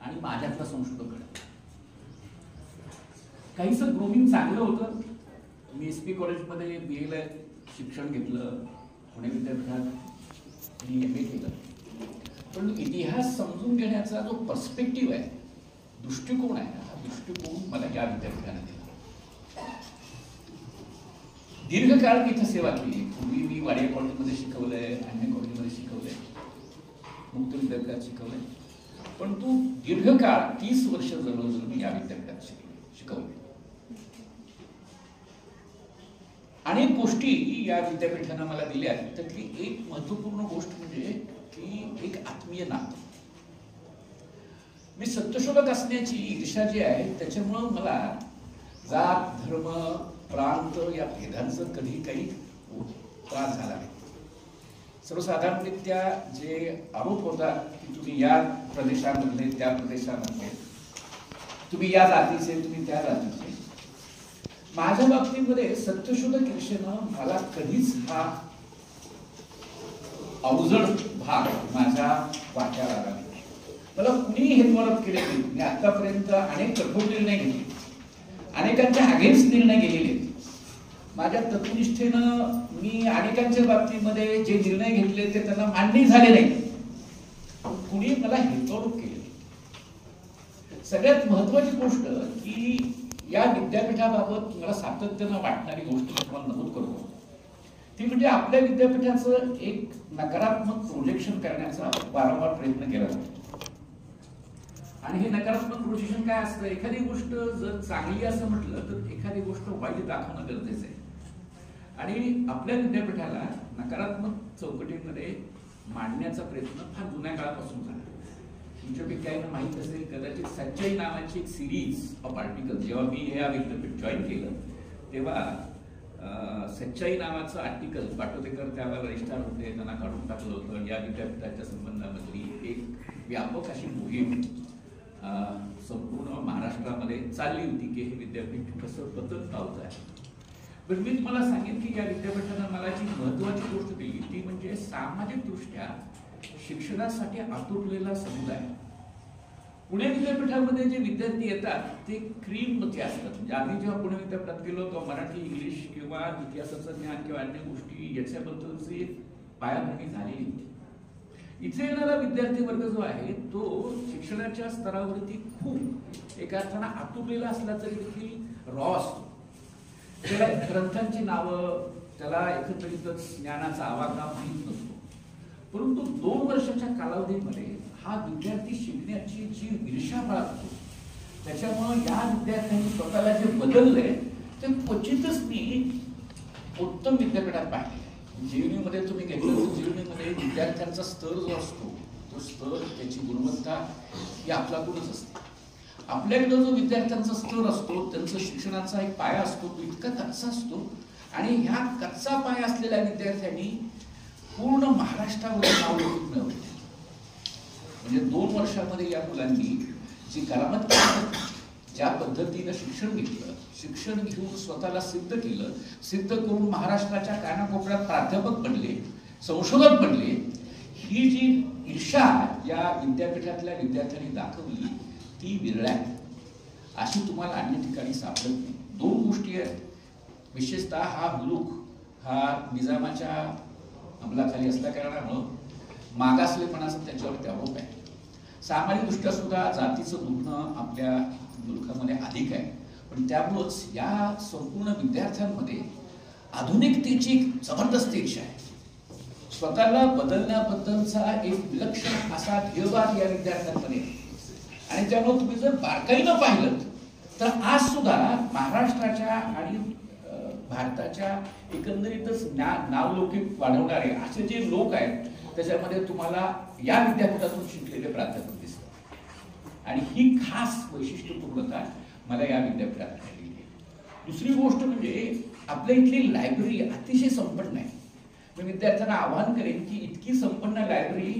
आणि माझ्यातला संशोधक घडला. काहीसं ग्रूमिंग चांगलं होतं. मी SP कॉलेजमध्ये BA शिक्षण घेतलं, पुणे विद्यापीठात मी MA केलं. पण इतिहास समजून घेण्याचा जो पर्स्पेक्टिव्ह आहे, दृष्टिकोन आहे, हा दृष्टिकोन मला या विद्यापीठाने दिला. दीर्घकाळ तिथं सेवा केली. पूर्वी मी वाडिया कॉलेजमध्ये शिकवलंय, MA कॉलेजमध्ये शिकवलंय, मुक्त विद्यापीठात शिकवलंय. पण तू दीर्घकाळ 30 वर्ष जवळजवळ मी या विद्यापीठात शिकवले. अनेक गोष्टी या विद्यापीठानं मला दिल्या. त्यातली एक महत्वपूर्ण गोष्ट म्हणजे की एक आत्मीय नातं. मी सत्यशोधक असण्याची ईर्षा जी आहे त्याच्यामुळं मला जात, धर्म, प्रांत या भेदांचं कधी काही त्रास झाला नाही. सर्वसाधारणरित्या जे आरोप होतात की तुम्ही या प्रदेशामधले, त्या प्रदेशामधले, तुम्ही या जातीचे, तुम्ही त्या जातीचे, माझ्या बाबतीमध्ये सत्यशोधक ईर्षेनं मला कधीच हा अवजड भाग माझ्या वाट्याला आला नाही. मला कुणीही हेतवरच केले नाही. मी आतापर्यंत अनेक कठोर निर्णय घेतले, अनेकांच्या अगेन्स्ट निर्णय गेलेले. माझ्या तत्वनिष्ठेनं मी अनेकांच्या बाबतीमध्ये जे निर्णय घेतले ते त्यांना मान्य झाले नाही. कुणी मला हेतवरूप केले. सगळ्यात महत्वाची गोष्ट की या विद्यापीठाबाबत मला सातत्यानं वाटणारी गोष्ट तुम्हाला नमूद करतो, ती म्हणजे आपल्या विद्यापीठाचं एक नकारात्मक प्रोजेक्शन करण्याचा वारंवार प्रयत्न केला जातो. आणि हे नकारात्मक प्रोजेक्शन काय असतं, एखादी गोष्ट जर चांगली असं म्हटलं तर एखादी गोष्ट वाईट दाखवणं गरजेचं आहे. आणि आपल्या विद्यापीठाला नकारात्मक चौकटीमध्ये मांडण्याचा प्रयत्न फार जुन्या काळापासून झाला. तुमच्यापैकी काही माहीत असेल कदाचित सच्चाई नावाची एक सिरीज ऑफ आर्टिकल, जेव्हा मी हे विद्यापीठ जॉईन केलं तेव्हा सच्चाई नावाचं आर्टिकल पाटोदेकर त्यावेळेला रजिस्ट्रार होते, त्यांना काढून टाकलं होतं. या विद्यापीठाच्या संबंधामधली एक व्यापक अशी मोहीम संपूर्ण महाराष्ट्रामध्ये चालली होती की हे विद्यापीठ कसं बदलत पावत आहे. पण मी तुम्हाला सांगेन की या विद्यापीठानं मला जी महत्वाची गोष्ट दिली ती म्हणजे सामाजिक दृष्ट्या शिक्षणासाठी आतुरलेला समुदाय. पुणे विद्यापीठामध्ये जे विद्यार्थी येतात ते क्रीममध्ये असतात. म्हणजे आम्ही जेव्हा पुणे विद्यापीठात गेलो तेव्हा मराठी, इंग्लिश किंवा इतिहासाचं ज्ञान किंवा अन्य गोष्टी याच्याबद्दलची पायाभरणी झालेली होती. इथे येणारा विद्यार्थी वर्ग जो आहे तो शिक्षणाच्या स्तरावरती खूप एका अर्थानं आतुरलेला असला तरी देखील रॉ असतो. त्याला ग्रंथांची नावं, त्याला एकत्रितच ज्ञानाचा आवाका माहीत नसतो. परंतु 2 वर्षाच्या कालावधीमध्ये हा विद्यार्थी शिकण्याची जी ईर्षा बाळगतो त्याच्यामुळे या विद्यार्थ्यांनी स्वतःला जे बदलले ते क्वचितच मी उत्तम विद्यापीठात पाहिले. जीवनीमध्ये तुम्ही घेतलं तर जीवनीमध्ये विद्यार्थ्यांचा स्तर जो असतो तो स्तर, त्याची गुणवत्ता ही आपल्याकडूनच असते. आपल्याकडे जो विद्यार्थ्यांचा स्तर असतो, त्यांचा शिक्षणाचा एक पाया असतो, तो इतका कच्चा असतो. आणि ह्या कच्चा पाया असलेल्या विद्यार्थ्यांनी पूर्ण महाराष्ट्रामध्ये नाव लौकिक मिळवले. म्हणजे 2 वर्षामध्ये या मुलांनी जी करामत ज्या पद्धतीनं शिक्षण घेतलं, शिक्षण घेऊन स्वतःला सिद्ध केलं, सिद्ध करून महाराष्ट्राच्या कानाकोपऱ्यात प्राध्यापक बनले, संशोधक बनले, ही जी ईर्षा या विद्यापीठातल्या विद्यार्थ्यांनी दाखवली ती विरळ आहे. अशी तुम्हाला अन्य ठिकाणी सापडत नाही. 2 गोष्टी आहेत. विशेषतः हा मुलूक हा निजामाच्या अंमलाखाली असल्या कारणामुळं मागासलेपणाचा त्याच्यावरती आरोप आहे. सामाजिक दृष्ट्या सुद्धा जातीचं दुखणं आपल्या मुलखामध्ये अधिक आहे. पण त्यामुळंच या संपूर्ण विद्यार्थ्यांमध्ये आधुनिकतेची जबरदस्त इच्छा आहे. स्वतःला बदलण्याबद्दलचा एक विलक्षण असा ध्येयवाद या विद्यार्थ्यांमध्ये आहे. आणि त्यामुळे तुम्ही जर बारकाईनं पाहिलं तर आज सुद्धा महाराष्ट्राच्या आणि भारताच्या एकंदरीतच नावलौकिक वाढवणारे असे जे लोक आहेत त्याच्यामध्ये तुम्हाला या विद्यापीठातून शिकलेले प्राध्यापक दिसतात. आणि ही खास वैशिष्ट्यपूर्णता मला या विद्यापीठात मिळालेली आहे. दुसरी गोष्ट म्हणजे आपल्या इथली लायब्ररी अतिशय संपन्न आहे. मी विद्यार्थ्यांना आवाहन करेन की इतकी संपन्न लायब्ररी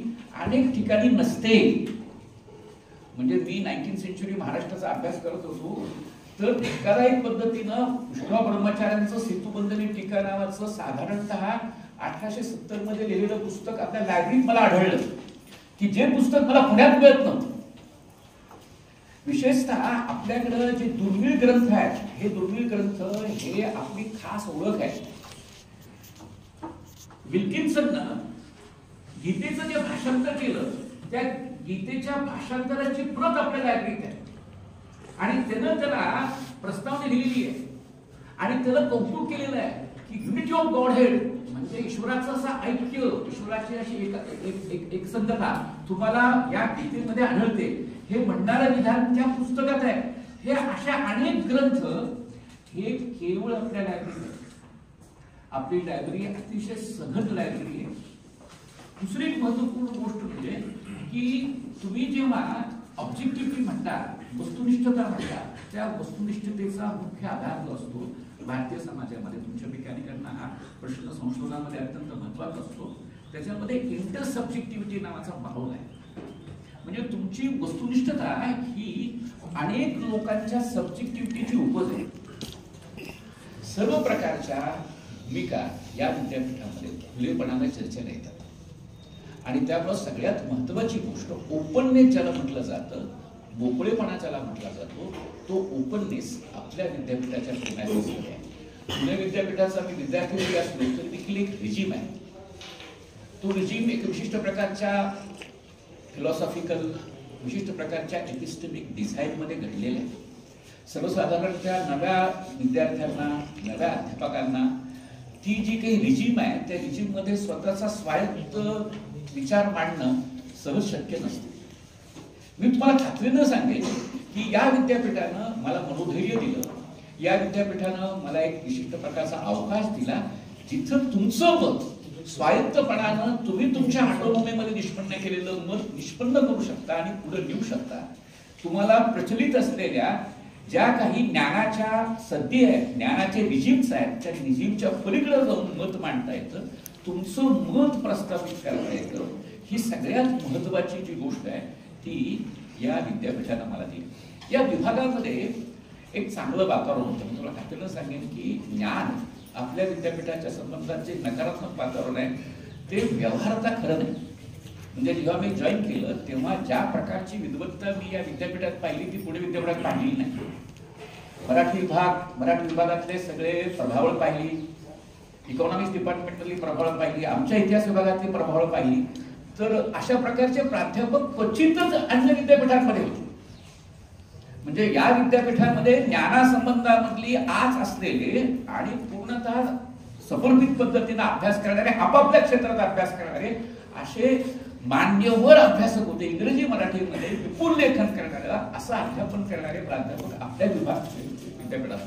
अनेक ठिकाणी नसते. म्हणजे मी 19th सेंचुरी महाराष्ट्राचा अभ्यास करत होतो तर धक्कादायक पद्धतीनं विष्णुराव ब्रह्मचार्यांचं सेतुबंधनी टीका नावाचं साधारणतः 1870 मध्ये लिहिलेलं पुस्तक आपल्या लायब्ररीत मला आढळलं की जे पुस्तक मला पुण्यात मिळत नव्हतं. विशेषतः आपल्याकडे जे दुर्मिळ ग्रंथ आहेत, हे दुर्मिळ ग्रंथ हे आपली खास ओळख आहे. विल्किन्सननं गीतेचं जे भाषांतर केलं, त्या गीतेच्या भाषांतराची प्रत आपल्या लायब्ररीत आहे आणि त्यानं त्याला प्रस्तावना लिहिलेली आहे आणि त्याला कौतुक केलेलं आहे की युनिटी ऑफ गॉड हेड म्हणजे ईश्वराचं असं ऐक्य, ईश्वराची अशी एक संगता तुम्हाला या गीतेमध्ये आढळते हे म्हणणारं विधान त्या पुस्तकात आहे. हे अशा अनेक ग्रंथ हे केवळ आपल्या लायब्ररीत आहे. आपली लायब्ररी अतिशय सघन लायब्ररी आहे. दुसरी एक महत्वपूर्ण गोष्ट म्हणजे की तुम्ही जेव्हा ऑब्जेक्टिव्हिटी म्हणता, वस्तुनिष्ठता म्हणता, त्या वस्तुनिष्ठतेचा मुख्य आधार जो असतो भारतीय समाजामध्ये, तुमच्यापैकी अनेकांना हा प्रश्न संशोधनामध्ये अत्यंत महत्वाचा असतो, त्याच्यामध्ये इंटरसब्जेक्टिव्हिटी नावाचा भाव आहे. म्हणजे तुमची वस्तुनिष्ठता ही अनेक लोकांच्या सब्जेक्टिव्हिटीची उपज आहे. सर्व प्रकारच्या भूमिका या विद्यापीठामध्ये खुलेपणाने चर्चेला येतात आणि त्यामुळे सगळ्यात महत्वाची गोष्ट ओपननेस ज्याला म्हटलं जातं, मोकळेपणा ज्याला म्हटला जातो, तो ओपननेस आपल्या विद्यापीठाच्या प्रेमाची आहे. पुणे विद्यापीठाचा मी विद्यार्थी जरी असलो तरी देखील एक रिजिम आहे. तो रिजिम एक विशिष्ट प्रकारच्या फिलॉसॉफिकल, विशिष्ट प्रकारच्या एपिस्टेमिक डिझाईनमध्ये घडलेलं आहे. सर्वसाधारणतः नव्या विद्यार्थ्यांना, नव्या अध्यापकांना ती जी काही रिजिम आहे त्या रिजिममध्ये स्वतःचा स्वायत्त विचार मांडणं सहज शक्य नसते. मी तुम्हाला खात्रीनं सांगेन की या विद्यापीठानं मला मनोधैर्य दिलं, या विद्यापीठानं मला एक विशिष्ट प्रकारचा अवकाश दिला जिथं तुमचं मत स्वायत्तपणानं तुम्ही तुमच्या आठवणीमध्ये निष्पन्न केलेलं मत निष्पन्न करू शकता आणि पुढे नेऊ शकता. तुम्हाला प्रचलित असलेल्या ज्या काही ज्ञानाच्या सद्य आहेत, ज्ञानाचे रिजिम्स आहेत, त्या रिजिमच्या पलीकडे जाऊन मत मांडता येतं, तुमचं मत प्रस्थापित करता येतं. ही सगळ्यात महत्वाची जी गोष्ट आहे ती या विद्यापीठानं मला दिली. या विभागामध्ये एक चांगलं वातावरण होतं. मी तुला खात्रीनं सांगेन की ज्ञान आपल्या विद्यापीठाच्या संबंधात जे नकारात्मक वातावरण आहे ते व्यवहाराचा खरं नाही. म्हणजे जेव्हा मी जॉईन केलं तेव्हा ज्या प्रकारची विद्वत्ता मी या विद्यापीठात पाहिली ती पुणे विद्यापीठात पाहिली नाही. मराठी विभागातले सगळे प्रभावळ पाहिली, इकॉनॉमिक्स डिपार्टमेंटमधली प्रभावळ पाहिली, आमच्या इतिहास विभागातली प्रभावळ पाहिली, तर अशा प्रकारचे प्राध्यापक क्वचितच अन्य विद्यापीठांमध्ये होते. म्हणजे या विद्यापीठामध्ये ज्ञानासंबंधामधली आज असलेले आणि पूर्णतः समर्पित पद्धतीने अभ्यास करणारे, आपापल्या क्षेत्रात अभ्यास करणारे असे मान्यवर अभ्यासक होते. इंग्रजी मराठीमध्ये विपुल लेखन करणाऱ्या असं अध्यापन करणारे प्राध्यापक आपल्या विद्यापीठात.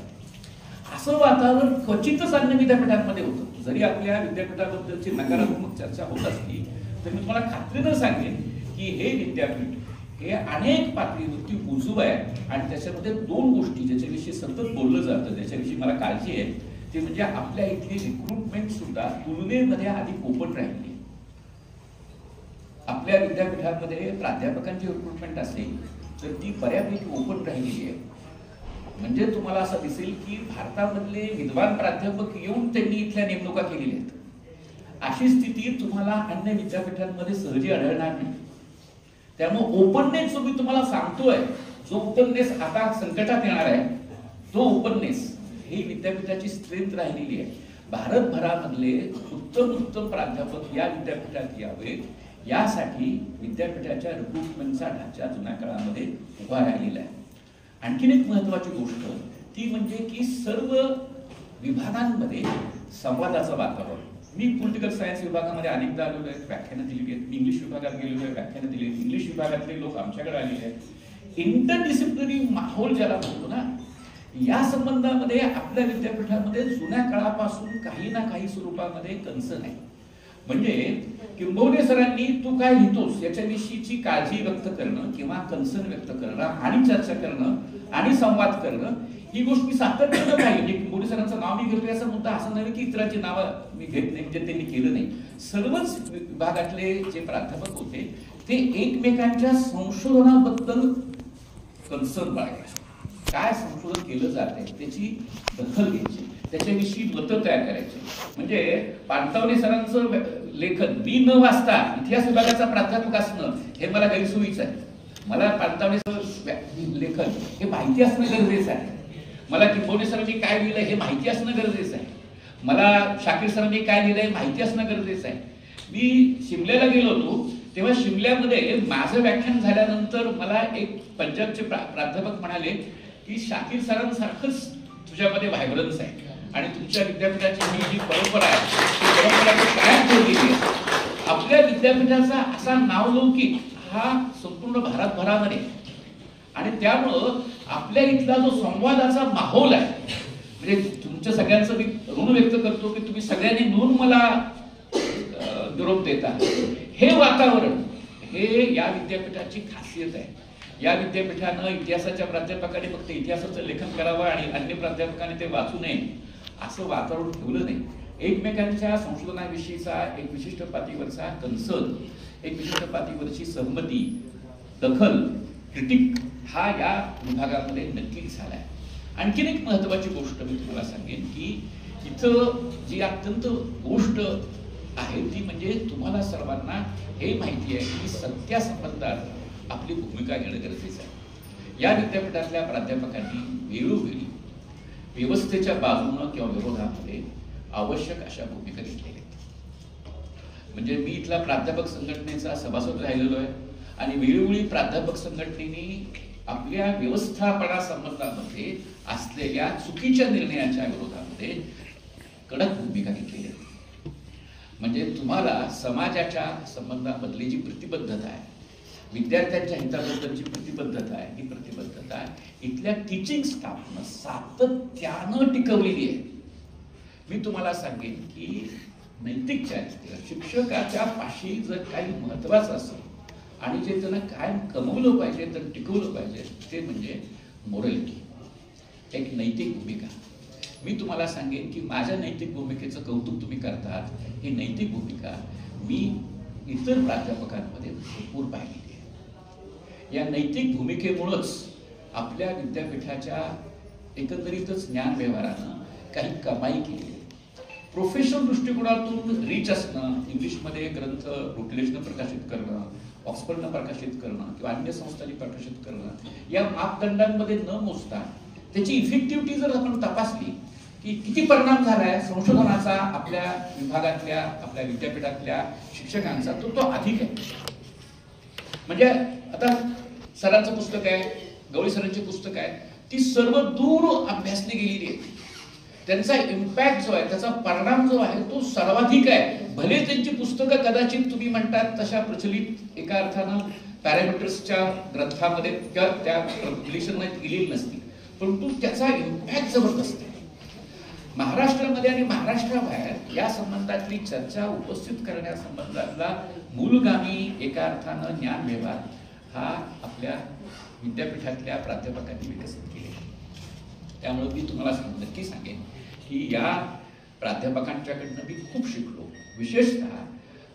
असं वातावरण क्वचितच अन्य विद्यापीठांमध्ये होतं. जरी आपल्या विद्यापीठाबद्दलची नकारात्मक चर्चा होत असली तर मी तुम्हाला खात्रीनं सांगेन की हे विद्यापीठ हे अनेक पातळीवरती उजव आहे आणि त्याच्यामध्ये दोन गोष्टी ज्याच्याविषयी सतत बोललं जातं, ज्याच्याविषयी मला काळजी आहे, ते म्हणजे आपल्या इथली रिक्रुटमेंट सुद्धा तुलनेमध्ये अधिक ओपन राहिली. आपल्या विद्यापीठामध्ये प्राध्यापकांची रिक्रुटमेंट असेल तर ती बऱ्यापैकी ओपन राहिलेली आहे. म्हणजे तुम्हाला असं दिसेल की भारतामधले विद्वान प्राध्यापक येऊन त्यांनी इथल्या नेमणुका केलेल्या आहेत. अशी स्थिती तुम्हाला अन्य विद्यापीठांमध्ये सहजी आढळणार नाही. त्यामुळे ओपननेस जो मी तुम्हाला सांगतोय, जो ओपननेस आता संकटात येणार आहे, तो ओपननेस ही विद्यापीठाची स्ट्रेंथ राहिलेली आहे. भारतभरामधले उत्तम प्राध्यापक या विद्यापीठात यावे यासाठी विद्यापीठाच्या रिक्रुटमेंटचा ढाचा जुन्या काळामध्ये उभा राहिलेला आहे. आणखीन एक महत्वाची गोष्ट ती म्हणजे की सर्व विभागांमध्ये संवादाचं वातावरण. मी पॉलिटिकल सायन्स विभागामध्ये अनेकदा आलेलो आहे, व्याख्यानं दिलेली आहेत. मी इंग्लिश विभागात गेलेलो आहे, व्याख्यानं दिली आहेत. इंग्लिश विभागातले लोक आमच्याकडे आलेले आहेत. इंटरडिसिप्लिनरी माहोल ज्याला म्हणतो ना, या संबंधामध्ये आपल्या विद्यापीठामध्ये जुन्या काळापासून काही ना काही स्वरूपामध्ये कन्सर्न आहे. म्हणजे किंबहुने सरांनी तू काय लिहितोस याच्याविषयीची काळजी व्यक्त करणं किंवा कन्सर्न व्यक्त करणं आणि चर्चा करणं आणि संवाद करणं ही गोष्ट मी सातत्यानं पाहिली. किंबहुने सरांचं नाव मी घेतोय असं म्हणतो असं नाही की इतरांची नावं मी घेत नाही, जे त्यांनी केलं नाही. सर्वच विभागातले जे प्राध्यापक होते ते एकमेकांच्या संशोधनाबद्दल कन्सर्न बाळगायचे. काय संशोधन केलं जात आहे त्याची दखल घ्यायची, त्याच्याविषयी मतं तयार करायची. म्हणजे पानतावणे सरांचं लेखन मी न वाचता इतिहास विभागाचा प्राध्यापक असणं हे मला गैरसोयीचं आहे. मला पाणतावणेचं लेखन हे माहिती असणं गरजेचं आहे. मला किंबोणे सरांनी काय लिहिलं हे माहिती असणं गरजेचं आहे. मला शाकीर सरांनी काय लिहिलंय माहिती असणं गरजेचं आहे. मी शिमल्याला गेलो होतो तेव्हा शिमल्यामध्ये माझं व्याख्यान झाल्यानंतर मला एक पंजाबचे प्राध्यापक म्हणाले की शाकीर सरांसारखंच तुझ्यामध्ये व्हायब्रन्स आहे आणि तुमच्या विद्यापीठाची ही जी परंपरा आहे ती परंपरा कायम ठेवलेली आहे. आपल्या विद्यापीठाचा असा नावलौकिक हा संपूर्ण भारतभरामध्ये आणि त्यामुळं आपल्या इथला जो संवादाचा माहोल आहे म्हणजे तुमच्या सगळ्यांचं मी ऋण व्यक्त करतो की तुम्ही सगळ्यांनी मिळून मला निरोप देता. हे वातावरण हे या विद्यापीठाची खासियत आहे. या विद्यापीठानं इतिहासाच्या प्राध्यापकाने फक्त इतिहासाचं लेखन करावं आणि अन्य प्राध्यापकाने ते वाचू नये असं वातावरण ठेवलं नाही. एकमेकांच्या संशोधनाविषयीचा एक विशिष्ट पातळीवरचा कन्सर्न, एक विशिष्ट पातळीवरची सहमती, दखल, क्रिटिक हा या विभागामध्ये नक्कीच झालाय. आणखीन एक महत्वाची गोष्ट मी तुम्हाला सांगेन की इथं जी अत्यंत गोष्ट आहे ती म्हणजे तुम्हाला सर्वांना हे माहिती आहे की सत्यासंबंधात आपली भूमिका घेणं गरजेचं आहे. या विद्यापीठातल्या प्राध्यापकांनी वेळोवेळी व्यवस्थेच्या बाजूनं किंवा विरोधामध्ये आवश्यक अशा भूमिका घेतलेल्या आहेत. म्हणजे मी इथला प्राध्यापक संघटनेचा सभासद राहिलेलो आहे आणि वेळोवेळी प्राध्यापक संघटनेने आपल्या व्यवस्थापना संबंधामध्ये असलेल्या चुकीच्या निर्णयाच्या विरोधामध्ये कडक भूमिका घेतलेली आहे. म्हणजे तुम्हाला समाजाच्या संबंधाबद्दली जी प्रतिबद्धता आहे, विद्यार्थ्यांच्या हिताबद्दलची प्रतिबद्धता आहे, ही प्रतिबद्धता इथल्या टीचिंग स्टाफनं सातत्यानं टिकवलेली आहे. मी तुम्हाला सांगेन की नैतिक चारित्र्य शिक्षकाच्या पाशी जर काही महत्वाचं असेल आणि जे त्यांना कायम कमवलं पाहिजे तर टिकवलं पाहिजे ते म्हणजे मोरॅलिटी, एक नैतिक भूमिका. मी तुम्हाला सांगेन की माझ्या नैतिक भूमिकेचं कौतुक तुम्ही करतात. ही नैतिक भूमिका मी इतर प्राध्यापकांमध्ये भरपूर पाहिलेली आहे. या नैतिक भूमिकेमुळंच आपल्या विद्यापीठाच्या एकंदरीतच ज्ञान व्यवहारानं काही कमाई केली. प्रोफेशनल दृष्टिकोनातून रिच असणं, इंग्लिशमध्ये ग्रंथ रोटलेजनं प्रकाशित करणं, ऑक्सफर्डनं प्रकाशित करणं किंवा अन्य संस्थांनी प्रकाशित करणं या मापदंडांमध्ये न मोजता त्याची इफेक्टिव्हिटी जर आपण तपासली की किती परिणाम झालाय संशोधनाचा आपल्या विभागातल्या आपल्या विद्यापीठातल्या शिक्षकांचा तो अधिक आहे. म्हणजे आता सरांचं पुस्तक आहे, गवळी सरांची पुस्तक आहे, ती सर्व दूर अभ्यासली गेलेली आहे. त्यांचा इम्पॅक्ट जो आहे त्याचा परिणाम जो आहे तो सर्वाधिक आहे. भले त्यांची पुस्तकं कदाचित तुम्ही म्हणतात तशा प्रचलित एका अर्थानं पॅरामीटर्सच्या ग्रंथामध्ये किंवा त्या रिलेशनमध्ये गेलेली नसतील परंतु त्याचा इम्पॅक्ट जबरदस्त आहे. महाराष्ट्रामध्ये आणि महाराष्ट्राबाहेर या संबंधातली चर्चा उपस्थित करण्यासंबंधातला मूलगामी एका अर्थानं ज्ञान व्यवहार हा आपल्या विद्यापीठातल्या प्राध्यापकांनी विकसित केले. त्यामुळे मी तुम्हाला नक्की सांगेन की या प्राध्यापकांच्याकडनं मी खूप शिकलो. विशेषतः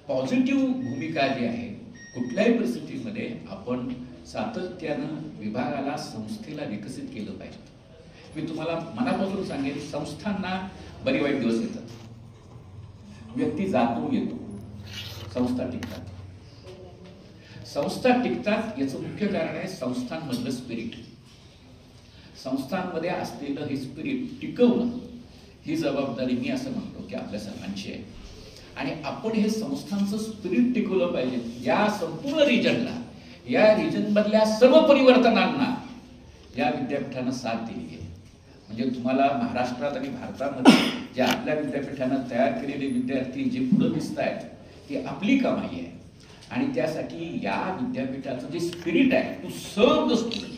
पॉझिटिव्ह भूमिका जी आहे, कुठल्याही परिस्थितीमध्ये आपण सातत्यानं विभागाला संस्थेला विकसित केलं पाहिजे. मी तुम्हाला मनापासून सांगेन संस्थांना बरी वाईट दिवस येतात, व्यक्ती जातो येतो, संस्था टिकतात. संस्था टिकतात याचं मुख्य कारण आहे संस्थांमधलं स्पिरिट. संस्थांमध्ये असलेलं हे स्पिरिट टिकवणं ही जबाबदारी मी असं म्हणतो की आपल्या सर्वांची आहे. आणि आपण हे संस्थांचं स्पिरिट टिकवलं पाहिजे. या संपूर्ण रिजनला, या रिजन मधल्या सर्व परिवर्तनांना या विद्यापीठानं साथ दिली आहे. म्हणजे तुम्हाला महाराष्ट्रात आणि भारतामध्ये जे आपल्या विद्यापीठानं तयार केलेले विद्यार्थी जे पुढे दिसत आहेत ती आपली कमाई आहे. आणि त्यासाठी या विद्यापीठाचं जे स्पिरिट आहे टू सर्व द स्टुडंट.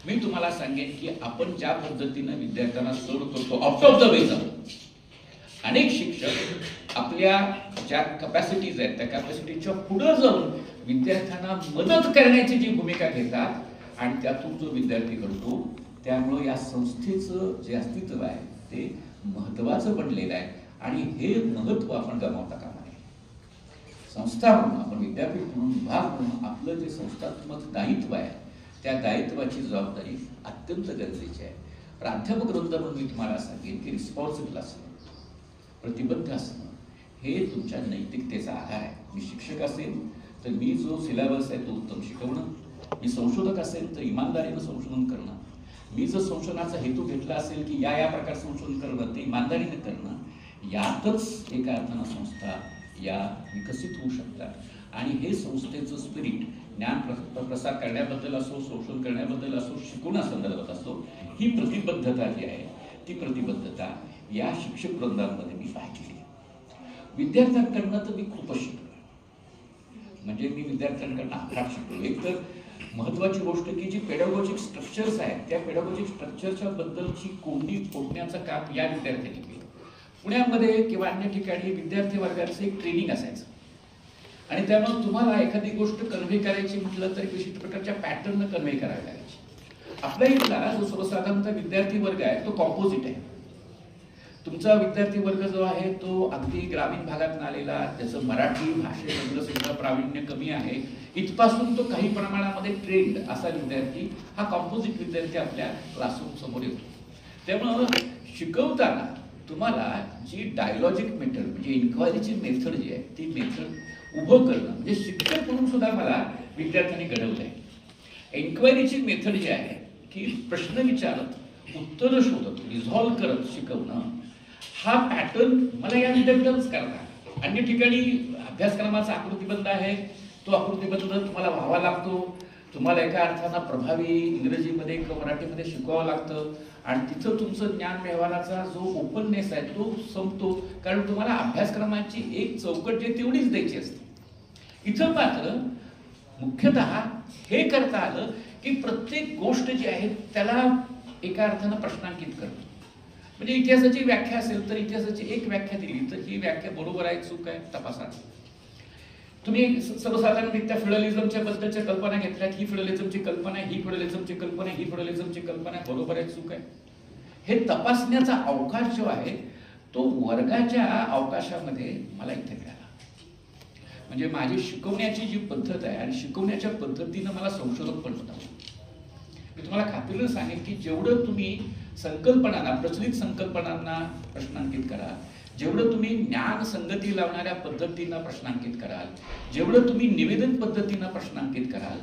मी तुम्हाला सांगेन की आपण ज्या पद्धतीनं विद्यार्थ्यांना सर्व करतो आउट ऑफ द वे जाऊन, अनेक शिक्षक आपल्या ज्या कॅपॅसिटीज आहेत त्या कॅपॅसिटीच्या पुढे जाऊन विद्यार्थ्यांना मदत करण्याची जी भूमिका घेतात आणि त्यातून जो विद्यार्थी घडतो त्यामुळे या संस्थेचं जे अस्तित्व आहे ते महत्वाचं बनलेलं आहे. आणि हे महत्व आपण गमावता कामा नये. संस्था म्हणून आपण विद्यापीठ म्हणून विभाग म्हणून आपलं जे संस्थात्मक दायित्व आहे त्या दायित्वाची जबाबदारी अत्यंत गरजेची आहे. प्राध्यापक वृंद म्हणून मी तुम्हाला सांगेन की रिस्पॉन्सिबल असणं, प्रतिबद्ध असणं हे तुमच्या नैतिकतेचा आधार आहे. मी शिक्षक असेल तर मी जो सिलेबस आहे तो उत्तम शिकवणं, मी संशोधक असेल तर इमानदारीनं संशोधन करणं, मी जर संशोधनाचा हेतू घेतला असेल की या प्रकार संशोधन करणं, ते इमानदारीने करणं, यातच एका अर्थानं संस्था या विकसित होऊ शकतात. आणि हे संस्थेचं स्पिरिट ज्ञान प्रसार करण्याबद्दल असो, संशोधन करण्याबद्दल असो, शिकवण्यासंदर्भात असो, ही प्रतिबद्धता जी आहे ती प्रतिबद्धता या शिक्षक वृंदांमध्ये मी पाहिली. विद्यार्थ्यांकडनं तर मी खूपच शिकलो. म्हणजे मी विद्यार्थ्यांकडनं अफाट शिकलो. एक तर महत्वाची गोष्ट की जी पेडागॉजिक स्ट्रक्चर्स आहेत, त्या पेडागॉजिक स्ट्रक्चरच्या बद्दलची कोंडी फोडण्याचं काम या विद्यार्थ्यांनी केलं. पुण्यामध्ये किंवा अन्य ठिकाणी विद्यार्थी वर्गाचं एक ट्रेनिंग असायचं आणि त्यामुळे तुम्हाला एखादी गोष्ट कन्व्हे करायची म्हटलं तर विशिष्ट प्रकारच्या पॅटर्न कन्व्हे करावी लागायची. आपल्या इथला जो सर्वसाधारणतः विद्यार्थी वर्ग आहे तो कॉम्पोजिट आहे. तुमचा विद्यार्थी वर्ग जो आहे तो अगदी ग्रामीण भागातून आलेला, त्याचं मराठी भाषेमधलं सुद्धा प्रावीण्य कमी आहे, इथपासून तो काही प्रमाणामध्ये ट्रेंड असा विद्यार्थी, हा कॉम्पोजिट विद्यार्थी आपल्या क्लासरूम समोर येतो. त्यामुळं शिकवताना तुम्हाला जी डायलॉजिक मेथड म्हणजे इन्क्वायरीची मेथड जी आहे ती मेथड उभं करणं, म्हणजे शिक्षक म्हणून सुद्धा मला विद्यार्थ्यांनी घडवलं आहे. इन्क्वायरीची मेथड जी आहे की प्रश्न विचारत, उत्तर शोधत, रिझॉल्व्ह करत शिकवणं, हा पॅटर्न मला या विद्यापीठातच करता. अन्य ठिकाणी अभ्यासक्रमाचा आकृतिबंध आहे, तो आकृतिबंध तुम्हाला व्हावा लागतो. तुम्हाला एका अर्थानं प्रभावी इंग्रजीमध्ये किंवा मराठीमध्ये शिकवावं लागतं आणि तिथं तुमचं ज्ञान व्यवहाराचा जो ओपननेस आहे तो संपतो, कारण तुम्हाला अभ्यासक्रमाची एक चौकट जी तेवढीच द्यायची असते. इथं मात्र मुख्यतः हे करता आलं की प्रत्येक गोष्ट जी आहे त्याला एका अर्थानं प्रश्नांकित करणं. म्हणजे इतिहासाची व्याख्या असेल तर इतिहासाची एक व्याख्या दिली तर ही व्याख्या बरोबर आहे चूक आहे तपासा. तुम्ही सर्वसाधारणरित्या फ्युडलिझमच्या बद्दलच्या कल्पना घेतल्यात, ही फ्युडलिझमची कल्पना आहे, ही फ्युडलिझमची कल्पना आहे, ही फ्युडलिझमची कल्पना आहे, बरोबर आहे चूक आहे, हे तपासण्याचा अवकाश जो आहे तो वर्गाच्या अवकाशामध्ये मला इथे मिळाला. म्हणजे माझी शिकवण्याची जी पद्धत आहे आणि शिकवण्याच्या पद्धतीनं मला संशोधक पण होता. मी तुम्हाला खात्रीनं सांगेन की जेवढं तुम्ही संकल्पनांना, प्रचलित संकल्पनांना प्रश्नांकित कराल, जेवढं तुम्ही ज्ञान संगती लावणाऱ्या पद्धतीनं प्रश्नांकित कराल, जेवढं तुम्ही निवेदन पद्धतीनं प्रश्नांकित कराल,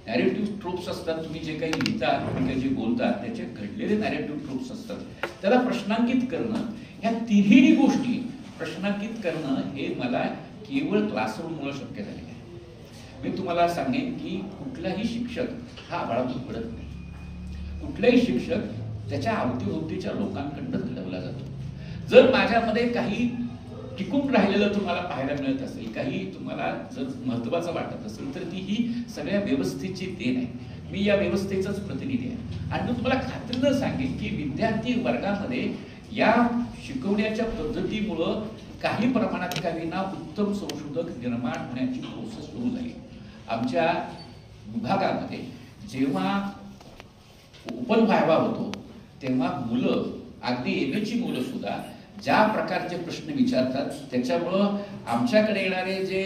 नॅरेटिव्ह ट्रोप्स असतात, तुम्ही जे काही लिहिता, तुम्ही काही जे बोलता त्याचे घडलेले नॅरेटिव्ह ट्रोप्स असतात, त्याला प्रश्नांकित करणं, ह्या तिन्ही गोष्टी प्रश्नांकित करणं हे मला केवळ क्लासरूममुळे शक्य झालेलं आहे. मी तुम्हाला सांगेन की कुठलाही शिक्षक हा आभाळातून पडत नाही. कुठलाही शिक्षक त्याच्या अवतीभोवतीच्या लोकांकडून घडवला जातो. जर माझ्यामध्ये काही टिकून राहिलेलं तुम्हाला पाहायला मिळत असेल, काही तुम्हाला जर महत्वाचं वाटत असेल तर ती ही सगळ्या व्यवस्थेची देण आहे. मी या व्यवस्थेचाच प्रतिनिधी आहे आणि मी तुम्हाला खात्रीनं सांगेन की विद्यार्थी वर्गामध्ये या शिकवण्याच्या पद्धतीमुळं काही प्रमाणात का विना उत्तम संशोधक निर्माण होण्याची प्रोसेस सुरू झाली. आमच्या विभागामध्ये जेव्हा ओपन व्हायवा होतो तेव्हा मुलं, अगदी एमएची मुलं सुद्धा ज्या प्रकारचे प्रश्न विचारतात त्याच्यामुळं आमच्याकडे येणारे जे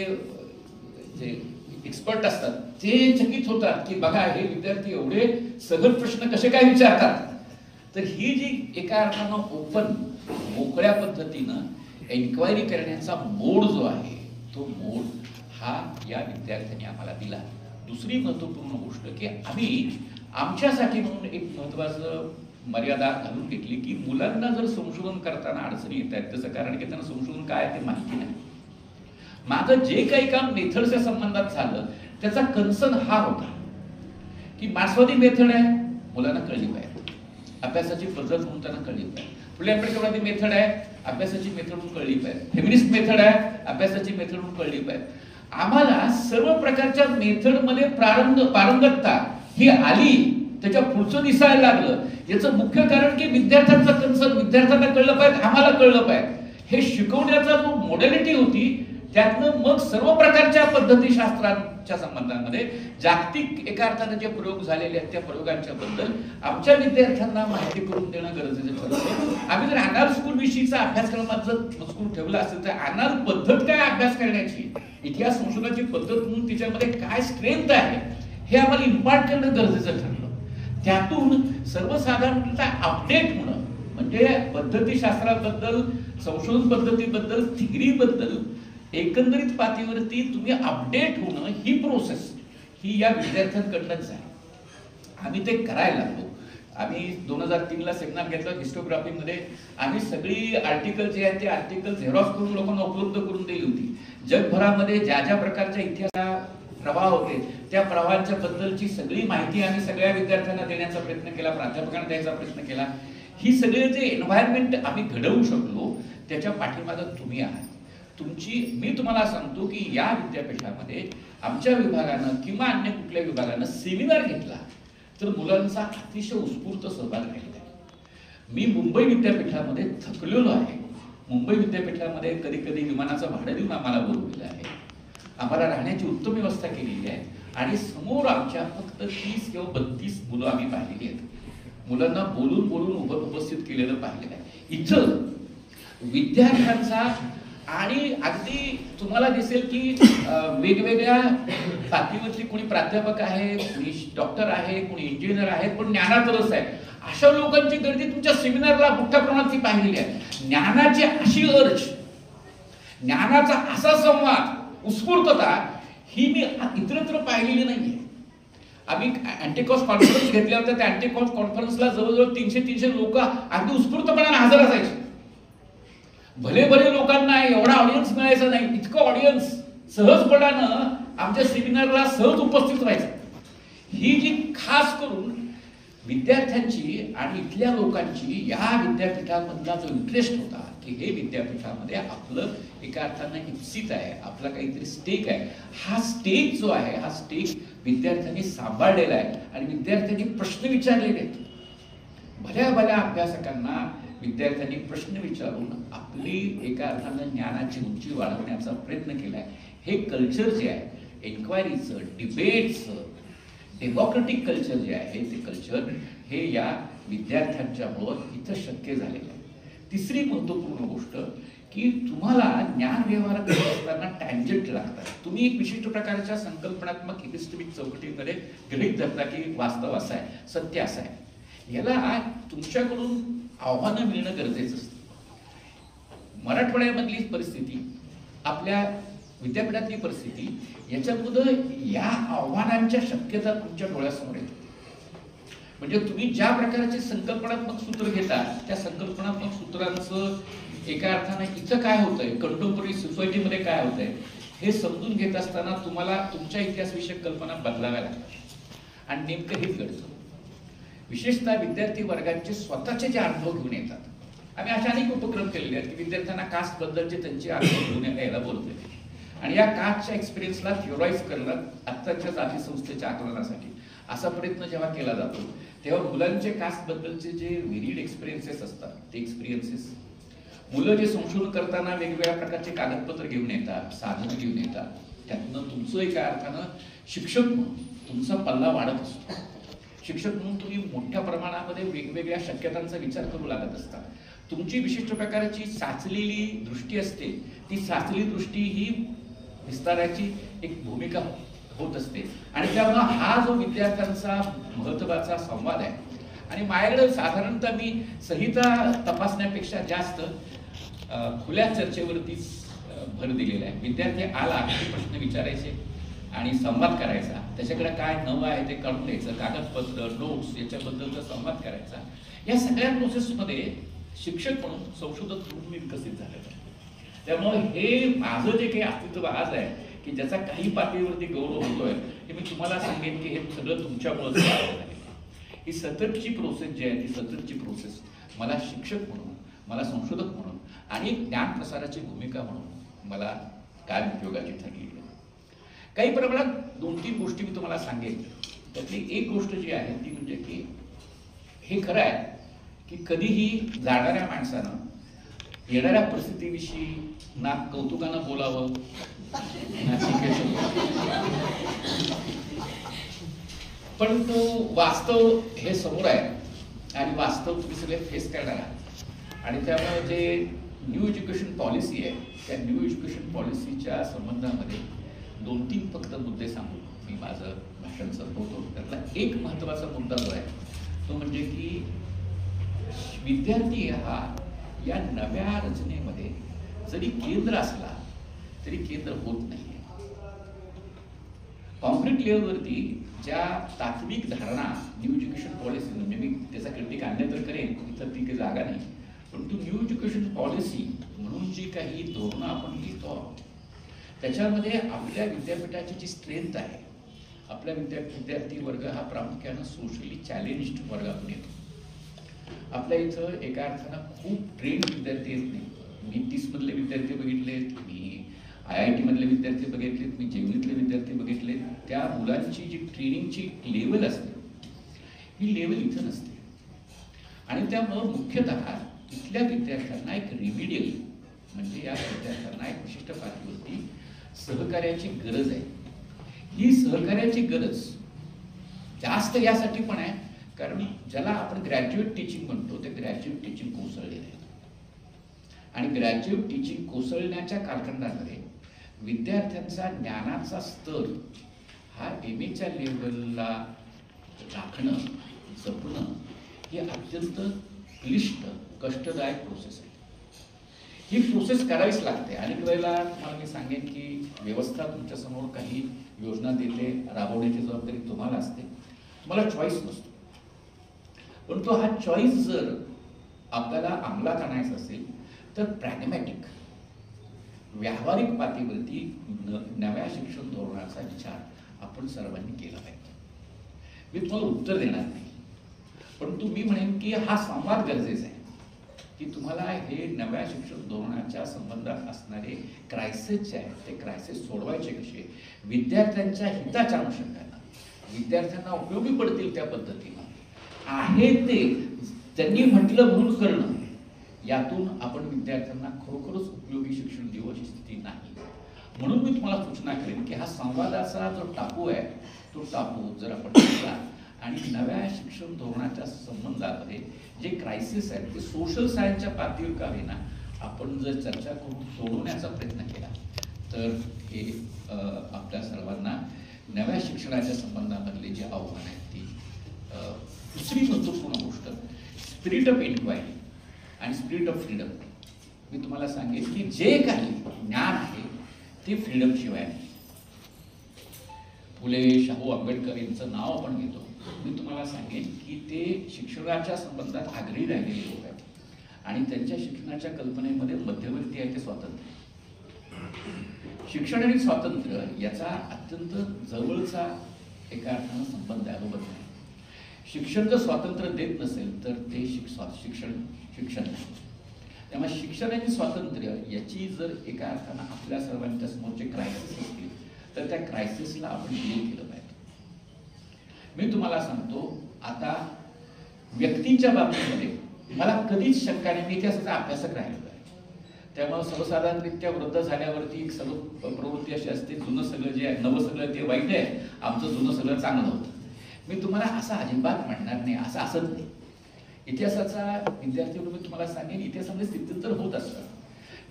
एक्सपर्ट असतात ते चकित होतात की बघा हे विद्यार्थी एवढे सहज प्रश्न कसे काय विचारतात. तर ही जी एका अर्थानं ओपन, मोकळ्या पद्धतीनं एन्क्वायरी करण्याचा मोड जो आहे तो मोड हा या विद्यार्थ्यांनी आम्हाला दिला. दुसरी महत्वपूर्ण गोष्ट की आम्ही आमच्यासाठी म्हणून एक महत्वाचं मर्यादा घालून घेतली की मुलांना जर संशोधन करताना अडचणी येत आहेत त्याचं कारण की त्यांना संशोधन काय आहे ते माहिती नाही. माझं जे काही काम मेथडच्या संबंधात झालं त्याचा कन्सर्न हा होता की मार्क्सवादी मेथड आहे, मुलांना कळली पाहिजे, अभ्यासाची पद्धत म्हणून त्यांना कळली पाहिजे. फुले मेथड आहे, अभ्यासाची मेथड म्हणून कळली पाहिजे. फेमिनिस्ट मेथड आहे, अभ्यासाची मेथड म्हणून कळली पाहिजे. आम्हाला सर्व प्रकारच्या मेथडमध्ये पारंगतता ही आली, त्याच्या पुढचं दिसायला लागलं. याचं मुख्य कारण की विद्यार्थ्यांचा कन्सर्न, विद्यार्थ्यांना कळलं पाहिजे, आम्हाला कळलं पाहिजे. हे शिकवण्याचा जो मॉडेलिटी होती त्यातनं मग सर्व प्रकारच्या पद्धतीशास्त्रांच्या संबंधामध्ये जागतिक एका अर्थाने जे प्रयोग झालेले आहेत त्या प्रयोगांच्या बद्दल आमच्या विद्यार्थ्यांना माहिती करून देणं गरजेचं ठरलं. आम्ही जर अनाल स्कूल विषयीचा अभ्यासक्रमात जर मजकूर ठेवला असेल तर अनाल पद्धत काय अभ्यास करण्याची, इतिहास संशोधनाची पद्धत म्हणून तिच्यामध्ये काय स्ट्रेंथ आहे हे आम्हाला इम्पार्ट करणं गरजेचं ठरलं. त्यातून सर्वसाधारणतः अपडेट होणं म्हणजे पद्धतीशास्त्राबद्दल, संशोधन पद्धतीबद्दल, थिअरीबद्दल एकंदरीत पातळीवरती तुम्ही अपडेट होणं, ही प्रोसेस ही या विद्यार्थ्यांकडनंच आहे. आम्ही ते करायला लागलो. आम्ही 2003ला सेमिनार घेतला हिस्टोग्राफीमध्ये. आम्ही सगळी आर्टिकल जे आहेत ते आर्टिकल झेरॉक्स करून लोकांना उपलब्ध करून दिली होती. जगभरामध्ये ज्या ज्या प्रकारच्या इतिहास प्रवाह होते त्या प्रवाहांच्या बद्दलची सगळी माहिती आम्ही सगळ्या विद्यार्थ्यांना देण्याचा प्रयत्न केला, प्राध्यापकांना द्यायचा प्रयत्न केला. ही सगळे जे एन्व्हायरमेंट आम्ही घडवू शकलो त्याच्या पाठीमागं तुम्ही आहात. मी तुम्हाला सांगतो की या विद्यापीठामध्ये आमच्या विभागानं किंवा अन्य कुठल्या विभागानं सेमिनार घेतला तर मुलांचा अतिशय उत्स्फूर्त सहभाग राहिला आहे. मी मुंबई विद्यापीठामध्ये थकलेलो आहे. मुंबई विद्यापीठामध्ये कधी कधी विमानाचं भाडं देऊन आम्हाला बोलवलेलं आहे. आम्हाला राहण्याची उत्तम व्यवस्था केलेली आहे आणि समोर आमच्या फक्त 30 किंवा 32 मुलं आम्ही पाहिलेली आहेत. मुलांना बोलून बोलून उपस्थित केलेलं पाहिलेलं आहे. इथं विद्यार्थ्यांचा आणि अगदी तुम्हाला दिसेल की वेगवेगळ्या पातळीवरती कोणी प्राध्यापक आहे, कोणी डॉक्टर आहे, कोणी इंजिनियर आहे, पण ज्ञानात रस आहे अशा लोकांची गर्दी तुमच्या सेमिनारला मोठ्या प्रमाणात पाहिलेली आहे. ज्ञानाची अशी अर्ज, ज्ञानाचा असा संवाद, उत्स्फूर्तता ही मी इतरत्र पाहिलेली नाहीये. आम्ही अँटिकॉस कॉन्फरन्स घेतल्या होत्या. त्या अँटिकॉस कॉन्फरन्सला जवळजवळ 300 लोक अगदी उत्स्फूर्तपणाने हजर असायचे. भले भले लोकांना एवढा ऑडियन्स मिळायचा नाही, इतकं ऑडियन्स सहजपणानं आमच्या सेमिनारला सहज उपस्थित व्हायचं. ही जी खास करून विद्यार्थ्यांची आणि इथल्या लोकांची या विद्यापीठामधला जो इंटरेस्ट होता की हे विद्यापीठामध्ये आपलं एका अर्थानं हिस्सित आहे, आपला काहीतरी स्टेक आहे. हा स्टेक जो आहे हा स्टेक विद्यार्थ्यांनी सांभाळलेला आहे आणि विद्यार्थ्यांनी प्रश्न विचारलेले आहेत. भल्या भल्या अभ्यासकांना विद्यार्थ्यांनी प्रश्न विचारून आपली एका अर्थानं ज्ञानाची उंची वाढवण्याचा प्रयत्न केलाय. हे कल्चर जे आहे, एन्क्वायरीचं, डिबेटचं, डेमोक्रेटिक कल्चर जे आहे ते कल्चर हे या विद्यार्थ्यांच्यामुळं इथं शक्य झालेलं आहे. तिसरी महत्त्वपूर्ण गोष्ट की तुम्हाला ज्ञान व्यवहार करत असताना टँजंट लागतात. तुम्ही एक विशिष्ट प्रकारच्या संकल्पनात्मक एपिस्टेमिक चौकटीमध्ये गृहीत धरता की वास्तव असं आहे, सत्य असं आहे. याला तुमच्याकडून आव्हानं मिळणं गरजेचं असतं. मराठवाड्यामधली परिस्थिती, आपल्या विद्यापीठातली परिस्थिती याच्यामध्ये या आव्हानांच्या शक्यता तुमच्या डोळ्यासमोर येतात. म्हणजे तुम्ही ज्या प्रकारचे संकल्पनात्मक सूत्र घेता त्या संकल्पनात्मक सूत्रांचं एका अर्थानं इथं काय होतंय, कंटेम्पररी सोसायटीमध्ये काय होतंय हे समजून घेत असताना तुम्हाला तुमच्या इतिहासविषयक कल्पना बदलाव्या लागतात. आणि नेमकं हेच घडतं. विशेषतः विद्यार्थी वर्गांचे स्वतःचे जे अनुभव घेऊन येतात. आम्ही अशा अनेक उपक्रम केलेले आहेत की विद्यार्थ्यांना कास्ट बद्दलचे त्यांचे अनुभव घेऊन यायला बोलतो आणि या कास्टच्या एक्सपिरियन्सला थिओराईज करणं आत्ताच्या जाती संस्थेच्या आकलनासाठी असा प्रयत्न जेव्हा केला जातो तेव्हा मुलांचे कास्ट बद्दलचे जे व्हेरिड एक्सपिरियन्सेस असतात ते एक्सपिरियन्सेस, मुलं जे संशोधन करताना वेगवेगळ्या प्रकारचे कागदपत्र घेऊन येतात, साधनं घेऊन येतात, त्यातनं तुमचं एका अर्थानं शिक्षक म्हणून तुमचा पल्ला वाढत असतो. शिक्षक म्हणून तुम्ही मोठ्या प्रमाणामध्ये वेगवेगळ्या शक्यतांचा विचार करू लागत असता. तुमची विशिष्ट प्रकारची साचलेली दृष्टी असते. ती साचलेली दृष्टी ही विस्ताराची एक भूमिका होत असते आणि त्यामुळे हा जो विद्यार्थ्यांचा महत्त्वाचा संवाद आहे. आणि माझ्याकडे साधारणतः मी संहिता तपासण्यापेक्षा जास्त खुल्या चर्चेवरतीच भर दिलेला आहे. विद्यार्थी आला की प्रश्न विचारायचे आणि संवाद करायचा, त्याच्याकडे काय नवं आहे ते काढून द्यायचं, कागदपत्र, नोट्स याच्याबद्दलचा संवाद करायचा. या सगळ्या प्रोसेसमध्ये शिक्षक म्हणून, संशोधक म्हणून मी विकसित झालेलो आहे. त्यामुळे हे माझं जे काही अस्तित्व आज आहे की ज्याचा काही पातळीवरती गौरव होतोय हे मी तुम्हाला सांगेन की हे सगळं तुमच्यामुळेच झालेलं आहे. ही सततची प्रोसेस जी आहे ती सततची प्रोसेस मला शिक्षक म्हणून, मला संशोधक म्हणून आणि ज्ञान प्रसाराची भूमिका म्हणून मला काय उपयोगाची ठरली. काही प्रमाणात 2-3 गोष्टी मी तुम्हाला सांगेन. त्यातली एक गोष्ट जी आहे ती म्हणजे की हे खरं आहे की कधीही जाणाऱ्या माणसानं येणाऱ्या परिस्थितीविषयी ना कौतुकानं बोलावं ना शिकायचं, पण तो वास्तव हे समोर आहे आणि वास्तव तुम्ही सगळे फेस करणार आहात. आणि त्यामुळे जे न्यू एज्युकेशन पॉलिसी आहे त्या न्यू एज्युकेशन पॉलिसीच्या संबंधामध्ये 2-3 फक्त मुद्दे सांगून मी माझं भाषण संपवतो. त्यातला एक महत्त्वाचा मुद्दा जो आहे तो म्हणजे की विद्यार्थी हा या नव्या रचनेमध्ये जरी केंद्र असला तरी केंद्र होत नाही. कॉन्क्रीट लेवलवरती ज्या तात्विक धारणा न्यू एज्युकेशन पॉलिसी, म्हणजे मी त्याचा क्रिटिक आणलं तर करेन, इथं ती काही जागा नाही, परंतु न्यू एज्युकेशन पॉलिसी म्हणून जी काही धोरणं आपण लिहितो त्याच्यामध्ये आपल्या विद्यापीठाची जी स्ट्रेंथ आहे, आपला विद्यार्थी वर्ग हा प्रामुख्यानं सोशली चॅलेंज्ड वर्गातून येतो. आपल्या इथं एका अर्थानं खूप ट्रेंड विद्यार्थी येत नाही. मी 30मधले विद्यार्थी बघितलेत, मी IIT मधले विद्यार्थी बघितलेत, मी जेवणीतले विद्यार्थी बघितलेत. त्या मुलांची जी ट्रेनिंगची लेवल असते ही लेवल इथं नसते आणि त्यामुळं मुख्यतः इथल्या विद्यार्थ्यांना एक रिमिडियल, म्हणजे या विद्यार्थ्यांना एक विशिष्ट पातळीवरती सहकार्याची गरज आहे. ही सहकार्याची गरज जास्त यासाठी पण आहे कारण ज्याला आपण ग्रॅज्युएट टीचिंग म्हणतो ते ग्रॅज्युएट टीचिंग कोसळलेलं आहे आणि ग्रॅज्युएट टीचिंग कोसळण्याच्या कालखंडामध्ये विद्यार्थ्यांचा ज्ञानाचा स्तर हा MAच्या लेवलला राखणं, जपणं ही अत्यंत क्लिष्ट, कष्टदायक प्रोसेस आहे. ही प्रोसेस करावीच लागते. अनेक वेळेला तुम्हाला मी सांगेन की व्यवस्था तुमच्यासमोर काही योजना देते, राबवण्याची जबाबदारी तुम्हाला असते, तुम्हाला चॉईस नसतो. पण तो हा चॉईस जर आपल्याला अंमलात आणायचा असेल तर प्रॅग्मॅटिक, व्यावहारिक पातळीवरती नव्या शिक्षण धोरणाचा विचार आपण सर्वांनी केला पाहिजे. मी तुम्हाला उत्तर देणार नाही, परंतु मी म्हणेन की हा संवाद गरजेचा आहे की तुम्हाला हे नव्या शिक्षण धोरणाच्या संबंधात असणारे क्रायसिस जे आहेत ते क्रायसिस सोडवायचे कसे, विद्यार्थ्यांच्या हिताच्या अनुषंगाने, विद्यार्थ्यांना उपयोगी पडतील त्या पद्धतीनं आहे ते त्यांनी म्हटलं म्हणून करणं, यातून आपण विद्यार्थ्यांना खरोखरच उपयोगी शिक्षण देऊ अशी स्थिती नाही. म्हणून मी तुम्हाला सूचना करेन की हा संवादाचा जो टापू आहे तो टापू जर आपण घेतला आणि नव्या शिक्षण धोरणाच्या संबंधामध्ये जे क्रायसिस आहेत ते सोशल सायन्सच्या पातळीवर का होईना आपण जर चर्चा करून सोडवण्याचा प्रयत्न केला तर हे आपल्या सर्वांना नव्या शिक्षणाच्या संबंधामधले जे आव्हान आहेत ती दुसरी महत्त्वपूर्ण गोष्ट स्पिरिट ऑफ इन्क्वायरी आणि स्पिरिट ऑफ फ्रीडम. मी तुम्हाला सांगेन की जे काही ज्ञान आहे ते फ्रीडम शिवाय नाही. फुले, शाहू आंबेडकर यांचं नाव आपण घेतो. मी तुम्हाला सांगेन की ते शिक्षणाच्या संबंधात आग्रही राहिलेले लोक आहेत आणि त्यांच्या शिक्षणाच्या कल्पनेमध्ये मध्यवर्ती आहे ते स्वातंत्र्य. शिक्षण आणि स्वातंत्र्य याचा अत्यंत जवळचा एका अर्थानं संबंध आहे, बरोबर नाही. शिक्षण जर स्वातंत्र्य देत नसेल तर ते शिक्षण नाही. त्यामुळे शिक्षण आणि स्वातंत्र्य याची जर एका अर्थानं आपल्या सर्वांच्या समोरचे क्रायसिस असतील तर त्या क्रायसिसला आपण डील केलं पाहिजे. मी तुम्हाला सांगतो, आता व्यक्तींच्या बाबतीमध्ये मला कधीच शंका नाही, मी इतिहासाचा अभ्यासक राहिलेलो आहे. त्यामुळे सर्वसाधारणरित्या वृद्ध झाल्यावरती एक सर्व प्रवृत्ती अशी असते, जुनं सगळं जे आहे, नवं सगळं ते वाईट आहे, आमचं जुनं सगळं चांगलं होतं. मी तुम्हाला असं अजिबात म्हणणार नाही, असं असत नाही. इतिहासाचा विद्यार्थी म्हणून मी तुम्हाला सांगेन, इतिहासामध्ये स्थित्यंतर होत असतं.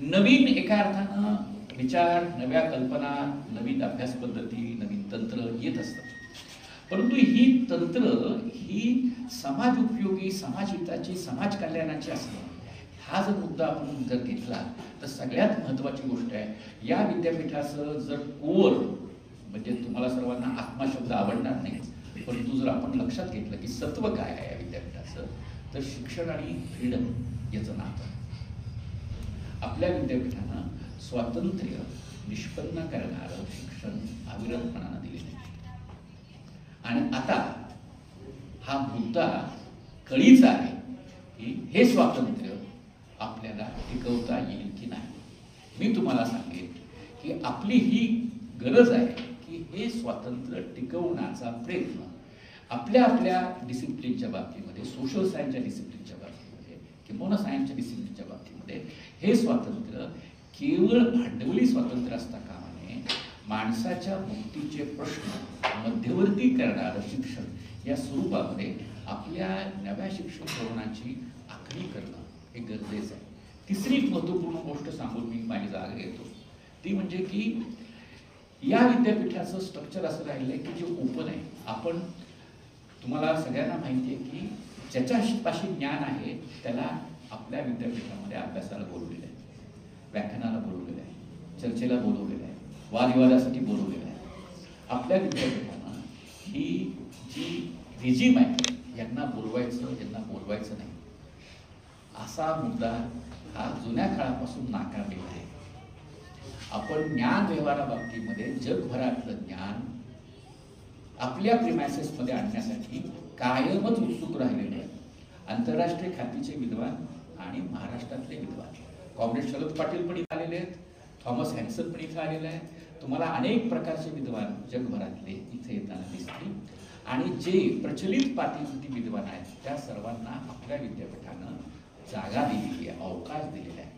नवीन एका अर्थानं विचार, नव्या कल्पना, नवीन अभ्यास पद्धती, नवीन तंत्र येत असतात. परंतु ही तंत्र ही समाज उपयोगी, समाजहिताची, समाज कल्याणाची असणं, हा जर मुद्दा आपण जर घेतला तर सगळ्यात महत्त्वाची गोष्ट आहे. या विद्यापीठाचं जर कोर, म्हणजे तुम्हाला सर्वांना आत्मा शब्द आवडणार नाही, परंतु जर आपण लक्षात घेतलं की सत्व काय आहे या विद्यापीठाचं, तर शिक्षण आणि फ्रीडम याचं नातं. आपल्या विद्यापीठानं स्वातंत्र्य निष्पन्न करणारं शिक्षण अविरतपणानं दिलेलं आहे आणि आता हा मुद्दा कळीचा आहे की हे स्वातंत्र्य आपल्याला टिकवता येईल की नाही. मी तुम्हाला सांगेन की आपली ही गरज आहे की हे स्वातंत्र्य टिकवण्याचा प्रयत्न आपल्या आपल्या डिसिप्लिनच्या बाबतीमध्ये, सोशल सायन्सच्या डिसिप्लिनच्या बाबतीमध्ये किंवा सायन्सच्या डिसिप्लिनच्या बाबतीमध्ये हे स्वातंत्र्य केवळ भांडवली स्वातंत्र्य असता कामा नये, माणसाच्या मुक्तीचे प्रश्न मध्यवर्ती करणारं शिक्षण या स्वरूपामध्ये आपल्या नव्या शिक्षण धोरणाची आखणी करणं हे गरजेचं आहे. तिसरी महत्त्वपूर्ण गोष्ट सांगून मी माझी जागा घेतो, ती म्हणजे की या विद्यापीठाचं स्ट्रक्चर असं राहिलं आहे की जे ओपन आहे. आपण, तुम्हाला सगळ्यांना माहिती आहे की ज्याच्यापाशी ज्ञान आहे त्याला आपल्या विद्यापीठामध्ये अभ्यासाला बोलवलेलं आहे, व्याख्यानाला बोलवलेलं आहे, चर्चेला बोलवलेलं आहे, वादविवादासाठी बोलवलेलं आहे. आपल्या विद्यापीठानं ही जी रिजीम आहे यांना बोलवायचं नाही असा मुद्दा हा जुन्या काळापासून नाकारलेला आहे. आपण ज्ञान व्यवहाराबाबतीमध्ये जगभरातलं ज्ञान आपल्या प्रिमायसेसमध्ये आणण्यासाठी कायमच उत्सुक राहिलेले आहेत. आंतरराष्ट्रीय ख्यातीचे विद्वान आणि महाराष्ट्रातले विद्वान कॉम्रेड शरद पाटील पण इथे आलेले आहेत, थॉमस हॅन्सन पण इथे आलेले आहे. तुम्हाला अनेक प्रकारचे विद्वान जगभरातले इथे येताना दिसतील. आणि जे प्रचलित पातळीवरती विद्वान आहेत त्या सर्वांना आपल्या विद्यापीठानं जागा दिलेली आहे, अवकाश दिलेला आहे.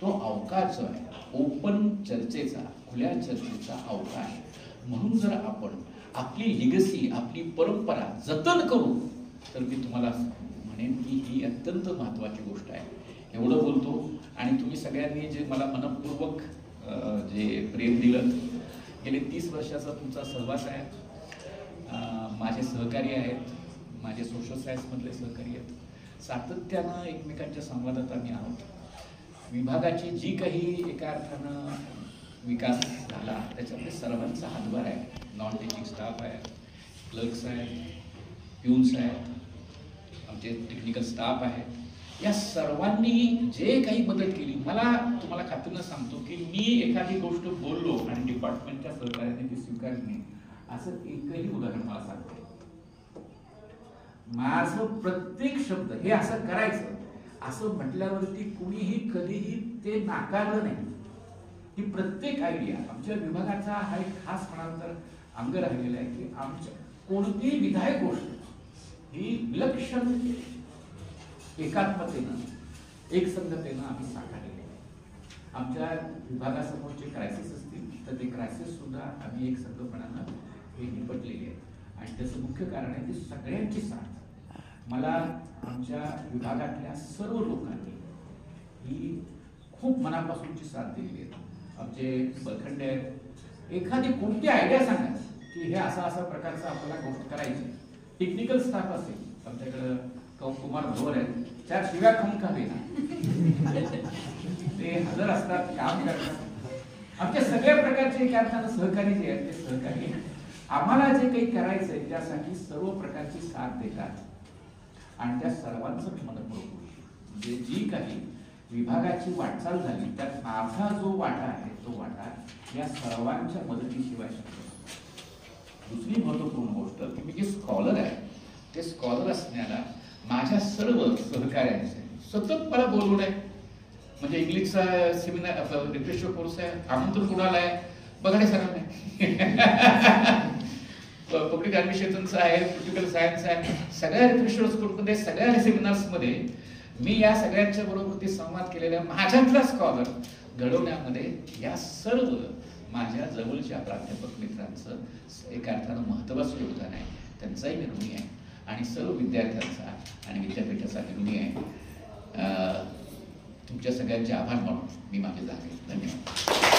तो अवकाश जो आहे ओपन चर्चेचा, खुल्या चर्चेचा अवकाश म्हणून जर आपण आपली लिगसी, आपली परंपरा जतन करू तर मी तुम्हाला म्हणेन की ही अत्यंत महत्त्वाची गोष्ट आहे. एवढं बोलतो आणि तुम्ही सगळ्यांनी जे मला मनपूर्वक जे प्रेम दिलं, गेले 30 वर्षाचा तुमचा सहवास आहे. माझे सहकारी आहेत, माझे सोशल सायन्समधले सहकारी आहेत. सातत्यानं एकमेकांच्या संवादात आम्ही आहोत. विभागाची जी काही एका अर्थानं विकास झाला त्याच्यामध्ये सर्वांचा हातभार आहे. नॉन टीचिंग स्टाफ आहे, क्लर्क्स आहेत, प्यून्स आहेत, आमचे टेक्निकल स्टाफ आहे. या सर्वांनी जे काही मदत केली, मला तुम्हाला खात्रीनं सांगतो की मी एखादी गोष्ट बोललो आणि डिपार्टमेंटच्या सहकार्याने ती स्वीकारली नाही असं एकही उदाहरण मला सांगते. माझं प्रत्येक शब्द हे असं करायचं असं म्हटल्यावरती कुणीही कधीही ते नाकारलं नाही. ही प्रत्येक आयडिया आमच्या विभागाचा हा एक खास म्हणाल तर अंग राहिलेला आहे की आमच्या कोणतीही विधायक गोष्ट ही विलक्षण एकात्मतेनं, एकसंगतेनं आम्ही साकारलेली आहे. आमच्या विभागासमोरचे क्रायसिस असतील तर ते क्रायसिस सुद्धा आम्ही एकसंगपणानं हे निपटलेले आहेत. आणि त्याचं मुख्य कारण आहे की सगळ्यांची साथ. मला आमच्या विभागातल्या सर्व लोकांनी ही खूप मनापासूनची साथ दिलेली आहे. आमचे बलखंडे एखादी कोणती आयडिया सांगा की हे असा प्रकारचा आपल्याला गोष्ट करायची. टेक्निकल स्टाफ असेल, आमच्याकडं कुमार भोर आहेत, 4 शिव्या खाऊन का होईना ते हजर असतात, काम करतात. आमच्या सगळ्या प्रकारचे एका अर्थानं सहकारी जे आहेत ते सहकारी आम्हाला जे काही करायचंय त्यासाठी सर्व प्रकारची साथ देतात. आणि त्या सर्वांचं मनपूर्वक म्हणजे जी काही विभागाची वाटचाल झाली त्यात माझा जो वाटा आहे तो वाटा या सर्वांच्या मदतीशिवाय शक्य नाही. दुसरी महत्वपूर्ण गोष्ट की मी जे स्कॉलर आहे ते स्कॉलर असण्याला माझ्या सर्व सहकार्यांचे सतत मला बोलवून आहे. म्हणजे इंग्लिशचा सेमिनार रिफ्रेशर कोर्स आहे, आमंत्रण कुणाला आहे बघाडे सरांना पब्लिक ऍडमिनिस्ट्रेशनचा आहे, पॉलिटिकल सायन्स आहे, सगळ्या रिफ्रेशर्स कोर्समध्ये सगळ्या सेमिनार्समध्ये मी या सगळ्यांच्या बरोबर ते संवाद केलेल्या माझ्यातला स्कॉलर घडवण्यामध्ये या सर्व माझ्या जवळच्या प्राध्यापक मित्रांचं एका अर्थानं महत्त्वाचं योगदान आहे. त्यांचाही मी ऋणी आहे आणि सर्व विद्यार्थ्यांचा आणि विद्यापीठाचा ऋणी आहे. तुमच्या सगळ्यांचे आभार मानून मी माझे जाते. धन्यवाद.